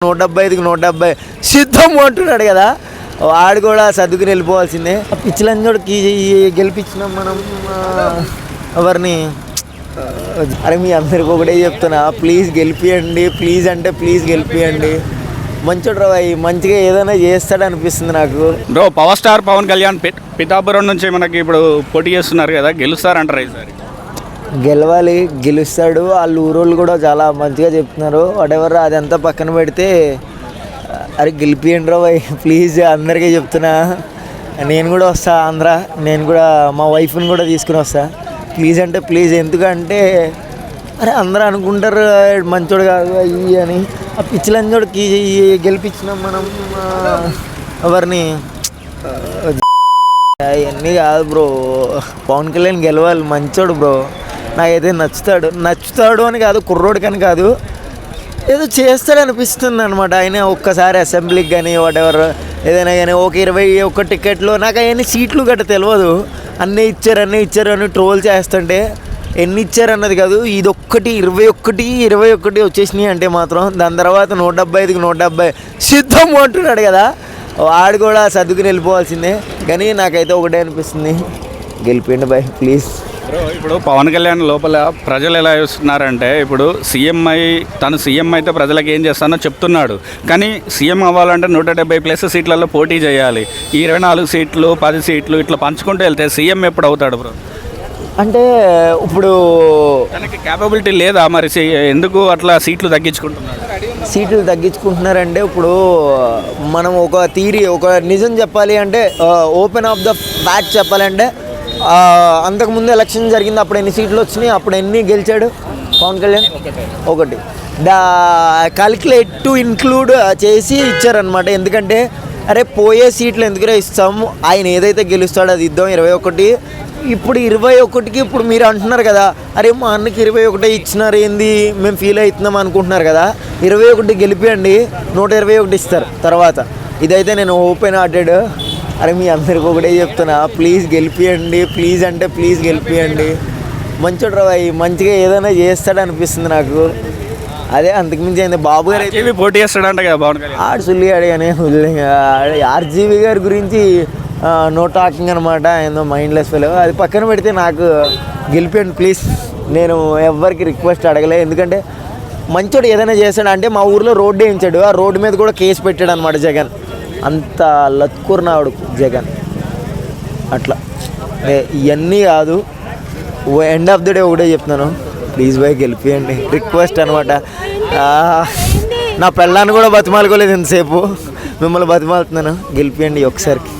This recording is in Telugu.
175కి 170 సిద్ధం అంటున్నాడు కదా, వాడు కూడా సర్దుకుని వెళ్ళిపోవాల్సిందే. పిచ్చిలంజోడికి గెలిపించినాం మనం ఎవరిని. అరే మీ అందరికి ఒకటే చెప్తున్నా, ప్లీజ్ గెలిపియండి, ప్లీజ్ అంటే ప్లీజ్ గెలిపియండి. మంచోడు రాయి, మంచిగా ఏదైనా చేస్తాడు అనిపిస్తుంది నాకు. Bro power star Pawan Kalyan Pithapuram నుంచి మనకి ఇప్పుడు పోటీ చేస్తున్నారు కదా, గెలుస్తారంటారు ఈసారి? గెలవాలి, గెలుస్తాడు. వాళ్ళ ఊరోళ్ళు కూడా చాలా మంచిగా చెప్తున్నారు. వాటెవర్ అదంతా పక్కన పెడితే అరే గెలిపియండి రా బాయ్ ప్లీజ్, అందరికీ చెప్తున్నా. నేను కూడా వస్తా ఆంధ్ర, నేను కూడా మా వైఫ్ని కూడా తీసుకుని వస్తా. ప్లీజ్ అంటే ప్లీజ్. ఎందుకంటే అరే అందరూ అనుకుంటారు మంచోడు కాదు అయ్యి అని. ఆ పిచ్చిలంజోడికి గెలిపించినాం మనం ఎవరిని. అవన్నీ కాదు బ్రో, పవన్ కళ్యాణ్ గెలవాలి, మంచోడు బ్రో. నాకైతే నచ్చుతాడు అని కాదు, కుర్రోడికని కాదు, ఏదో చేస్తాడు అనిపిస్తుంది అనమాట. ఆయన ఒక్కసారి అసెంబ్లీకి కానీ వాటెవర్ ఏదైనా కానీ ఒక 21 టికెట్లో నాకు అవన్నీ సీట్లు గట్ట తెలియదు. అన్నీ ఇచ్చారు అని ట్రోల్ చేస్తుంటే ఎన్ని ఇచ్చారు అన్నది కాదు, ఇది ఒక్కటి 21 వచ్చేసినాయి అంటే మాత్రం దాని తర్వాత 175కి 170 సిద్ధం అంటున్నాడు కదా, వాడు కూడా సర్దుకుని వెళ్ళిపోవాల్సిందే. కానీ నాకైతే ఒకటే అనిపిస్తుంది, గెలిపిండి బాయ్ ప్లీజ్. ఇప్పుడు పవన్ కళ్యాణ్ లోపల ప్రజలు ఎలా చూస్తున్నారంటే, ఇప్పుడు తను సీఎం అయితే ప్రజలకు ఏం చేస్తానో చెప్తున్నాడు, కానీ సీఎం అవ్వాలంటే 170+ సీట్లలో పోటీ చేయాలి. ఈ 24 సీట్లు 10 సీట్లు ఇట్లా పంచుకుంటూ వెళ్తే సీఎం ఎప్పుడు అవుతాడు బ్రో? అంటే ఇప్పుడు తనకి క్యాపబిలిటీ లేదా మరి? ఎందుకు అట్లా సీట్లు తగ్గించుకుంటున్నారంటే ఇప్పుడు మనం ఒక నిజం చెప్పాలి అంటే, ఓపెన్ ఆఫ్ ద ఫ్యాక్ట్ చెప్పాలంటే, అంతకుముందు ఎలక్షన్ జరిగింది, అప్పుడు ఎన్ని సీట్లు వచ్చినాయి, అప్పుడు ఎన్ని గెలిచాడు పవన్ కళ్యాణ్? ఒకటి. క్యాలిక్యులేట్ టు ఇంక్లూడ్ చేసి ఇచ్చారనమాట. ఎందుకంటే అరే పోయే సీట్లు ఎందుకురా ఇస్తాము, ఆయన ఏదైతే గెలుస్తాడో అది ఇద్దాం 21. ఇప్పుడు 21కి ఇప్పుడు మీరు అంటున్నారు కదా, అరే మా అన్నకి 21 ఇచ్చినారు ఏంది మేము ఫీల్ అవుతున్నాం అనుకుంటున్నారు కదా, 21 గెలిపియండి, 121 ఇస్తారు తర్వాత. ఇదైతే నేను ఓపెన్ హార్టెడ్. అరే మీ అందరికి ఒకటే చెప్తున్నా, ప్లీజ్ గెలిపియండి, ప్లీజ్ అంటే ప్లీజ్ గెలిపియండి. మంచోడు రాయి, మంచిగా ఏదైనా చేస్తాడు అనిపిస్తుంది నాకు. అదే అంతకుమించి అయింది. బాబు గారు పోటీ చేస్తాడంట కదా పవన్ కళ్యాణ్, ఆడు సుల్లి అడిగానే ఆర్జీవి గారి గురించి నో టాకింగ్ అనమాట, ఏందో మైండ్లెస్ ఫెలో. అది పక్కన పెడితే నాకు గెలిపియండి ప్లీజ్. నేను ఎవరికి రిక్వెస్ట్ అడగలే, ఎందుకంటే మంచోడు ఏదైనా చేస్తాడు. అంటే మా ఊర్లో రోడ్డు వేయించాడు, ఆ రోడ్డు మీద కూడా కేసు పెట్టాడు అనమాట జగన్. అంత లత్కూరినాడు జగన్. అట్లా ఇవన్నీ కాదు, ఎండ్ ఆఫ్ ది డే ఒకటే చెప్తున్నాను, ప్లీజ్ బాయ్ గెలిపియండి, రిక్వెస్ట్ అనమాట. నా పెళ్ళాన్ని కూడా బతిమాలుకోలేదు ఎంతసేపు, మిమ్మల్ని బతిమాలుతున్నాను, గెలిపియండి ఒకసారికి.